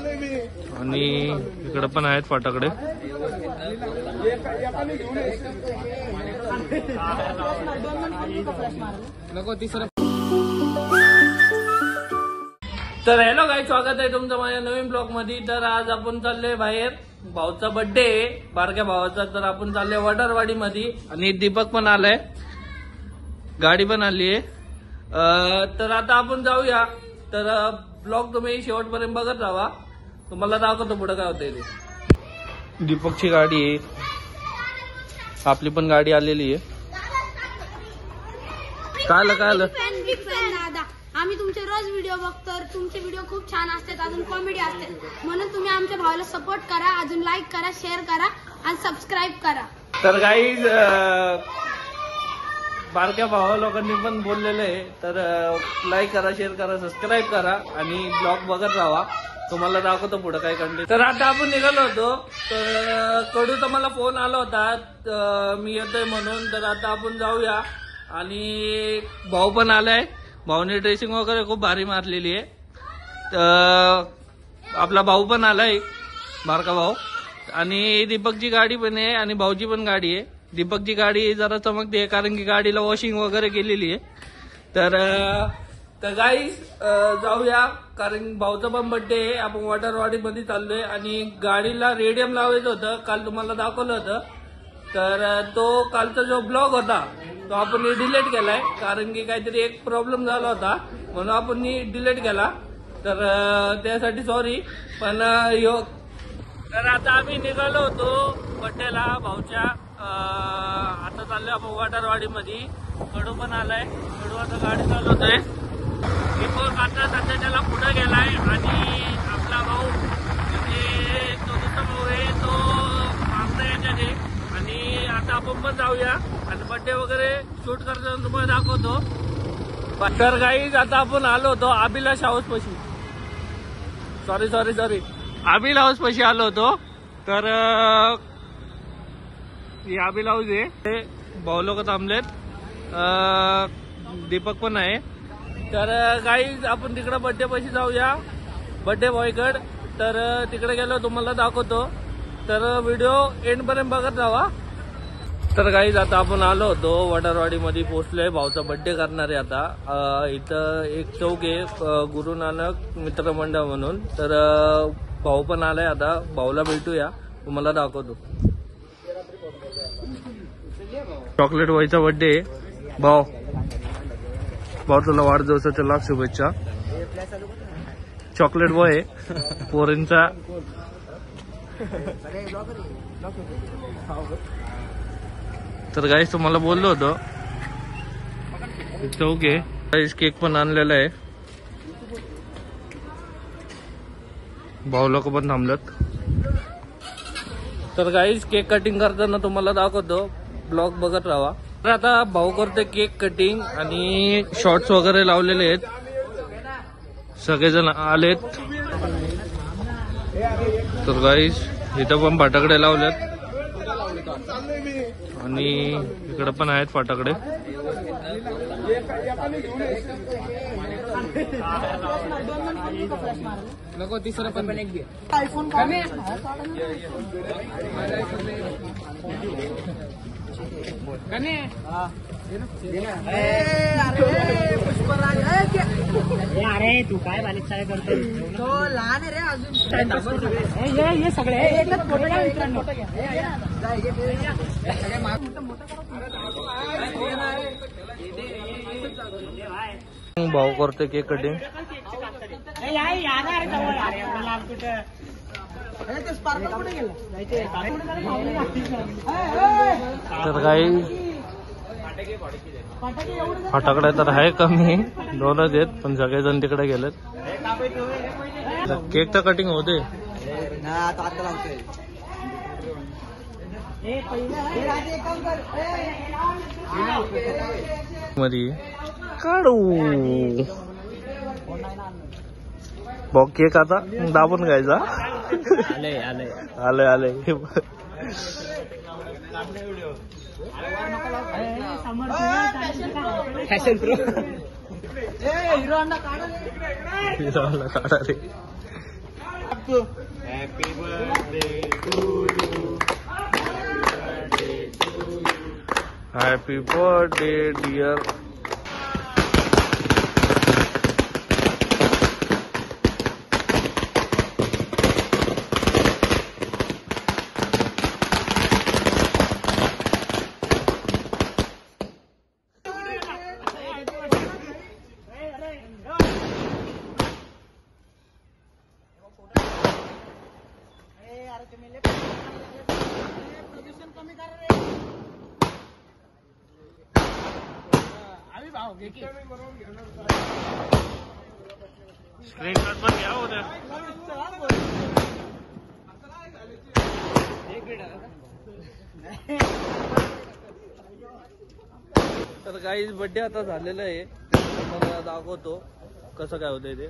आणि इकडे पण आहेत फटाकडे. तर हॅलो गाईज, स्वागत आहे तुमचं माझ्या नवीन ब्लॉग मध्ये. तर आज आपण चाललोय बाहेर. भाऊचा बर्थडे आहे, बारक्या भावाचा. तर आपण चाललोय वडारवाडी मध्ये. आणि दीपक पण आलाय, गाडी पण आली आहे. तर आता आपण जाऊया. तर ब्लॉग तुम्ही शेवटपर्यंत बघत राहा, तुम्हाला दाखवतो पुढे काय होतंय ते. दीपकची गाडी आहे, आपली पण गाडी आलेली आहे. काय आलं आम्ही तुमचे रोज व्हिडिओ बघतो, तुमचे व्हिडिओ खूप छान असतात, अजून कॉमेडी असते. म्हणून तुम्ही आमच्या भावाला सपोर्ट करा, अजून लाईक करा, शेअर करा आणि सबस्क्राईब करा. तर गाईज बारक्या भावा लोकांनी पण बोललेलं आहे. तर लाईक करा, शेअर करा, सबस्क्राईब करा आणि ब्लॉग बघत राहा, तुम्हाला दाखवतो पुढे काय कंटेंट. तर आता आपण निघालो होतो. तर कडूचा मला फोन आला होता मी येतोय म्हणून. तर आता आपण जाऊया. आणि भाऊ पण आलाय, भाऊने ड्रेसिंग वगैरे खूप भारी मारलेली आहे. तर आपला भाऊ पण आलाय, बारका भाऊ. आणि दीपकची गाडी पण आहे आणि भाऊची पण गाडी आहे. दीपकची गाडी जरा चमकते कारण की गाडीला वॉशिंग वगैरे केलेली आहे. तर गाईस जाऊया, कारण भाऊचा पण बर्थडे आहे. आपण वॉटरवाडी मध्ये चाललोय आणि गाडीला रेडियम लावायचं होतं, काल तुम्हाला दाखवलं होतं. तर तो कालचा जो ब्लॉग होता तो आपण डिलीट केलाय, कारण की काहीतरी एक प्रॉब्लेम झाला होता म्हणून आपण डिलीट केला. तर त्यासाठी सॉरी. पण तर आता आम्ही निघालो होतो बड्डेला भाऊच्या. आता चाललोय आपण वॉटरवाडी मध्ये. कडू पण आलाय, कडू आता गाडी चालवतोय. दीपक आता सध्या त्याला पुढे गेलाय आणि आपला भाऊ म्हणजे तो दुसरा भाऊ आहे तो मागता याच्याने. आणि आता आपण पण जाऊया आणि बर्थडे वगैरे शूट करताना तुम्हाला दाखवतो. तर गाईज आता आपण आलो होतो अभिलाष हाऊस पाशी. सॉरी अभिल हाऊस पाशी आलो होतो. तर हे अभिल हाऊस आहे, भाऊ लोक थांबलेत, दीपक पण आहे. तर गाईज आपण तिकडे बर्थडे पाशी जाऊया, बर्थडे बॉयकड. तर तिकडे गेलो तुम्हाला दाखवतो. तर व्हिडिओ एंड पर्यंत बघत राहा. तर गाईज आता आपण आलो होतो वडारवाडी मध्ये, पोहोचलोय. भाऊचा बर्थडे करणार आहे आता. इथं एक चौक आहे, गुरु नानक मित्र मंडळ म्हणून. तर भाऊ पण आलाय, आता भाऊला भेटूया, तुम्हाला दाखवतो. चॉकलेट बॉयचा बर्थडे आहे. भाऊ तुला वाढदिवसाच्या लाख शुभेच्छा. चॉकलेट बॉय आहे पोरींचा. तर गाईस तुम्हाला बोललो होतो चौक आहे. गाईस केक पण आणलेला आहे, भाऊ लोक पण थांबलेत. तर गाईस केक कटिंग करताना तुम्हाला दाखवतो, ब्लॉग बघत राहा. तर आता भाऊ करते केक कटिंग आणि शॉर्ट्स वगैरे लावलेले आहेत, सगळेजण आलेत. तर गाईस इथं पण फटाकडे लावलेत आणि इकडे पण आहेत फटाकडे. नको तिसरं पण एक आयफोन अरे तू काय बालिक काय करतो, तो लहान आहे रे अजून. हे सगळे एकच फोटो घ्या मित्रांनो. भाऊ करते केक कटिंग. तर काही फटाकडे तर आहे कमी, दोनच आहेत, पण सगळेजण तिकडे गेलेत. केक तर कटिंग होते मध्ये. काढू भाऊ केक आता दाबून घ्यायचा. आलंय फॅशन प्रो हिरो काढा रे. Happy birthday to you. Happy birthday dear. Screenshot पण घ्या उद्या. तर काही बर्थडे आता झालेला आहे, तुम्हाला दाखवतो कसं काय होतंय ते.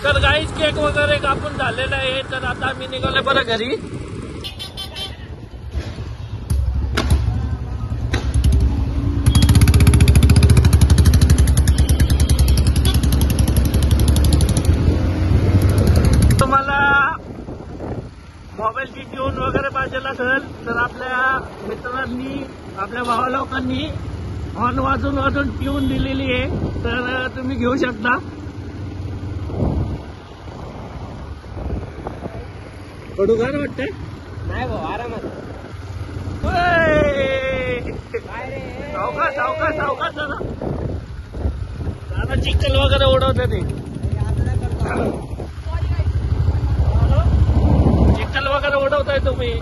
तर गाईज केक वगैरे कापून झालेला आहे. तर आता मी निघालोय बरं घरी. तुम्हाला मोबाईलची ट्यून वगैरे पाहिजे असेल तर आपल्या मित्रांनी, आपल्या भावा लोकांनी हॉर्न वाजून वाजून ट्यून दिलेली आहे, तर तुम्ही घेऊ शकता. कडू गार वाटतंय? नाही भाऊ, आरामात. सावकाश सावकाश सावकाश जरा. दादा चिखल वगैरे उडवते ते. चिखल वगैरे उडवताय तुम्ही.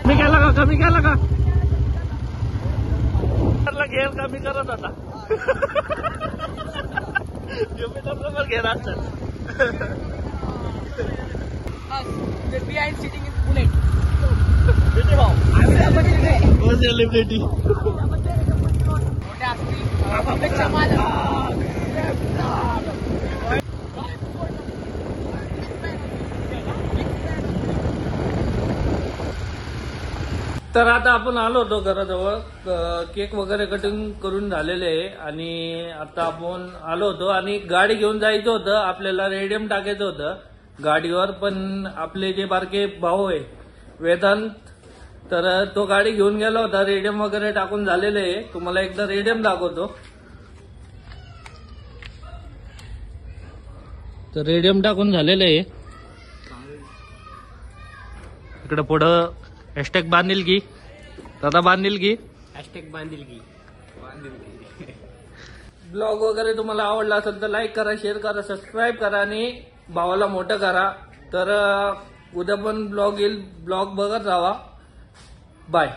कमी केला का? कमी केला का? घेर कमी करत आता. ज्युपिटरला पण घेर असतात. Behind sitting in bullet. Celebrity मोठ्या असतील. तर आता आपण आलो होतो घराजवळ. केक वगैरे कटिंग करून झालेले आहे आणि आता आपण आलो होतो आणि गाडी घेऊन जायचं होतं. आपल्याला रेडियम टाकायचं होतं गाडीवर, पण आपले जे बारके भाऊ आहे वेदांत, तर तो गाडी घेऊन गेला होता. रेडियम वगैरे टाकून झालेले आहे. तुम्हाला एकदा रेडियम दाखवतो. तर रेडियम टाकून झालेलं आहे. इकडे पुढं हॅशटॅग बांधील की दादा, बांधील की हॅशटॅग बांधील की. ब्लॉग वगैरे तुम्हाला आवडला असेल तर लाईक करा, शेअर करा, सबस्क्राईब करा आणि भावाला मोठं करा. तर उद्या पण ब्लॉग येईल, ब्लॉग बघत राहा. बाय.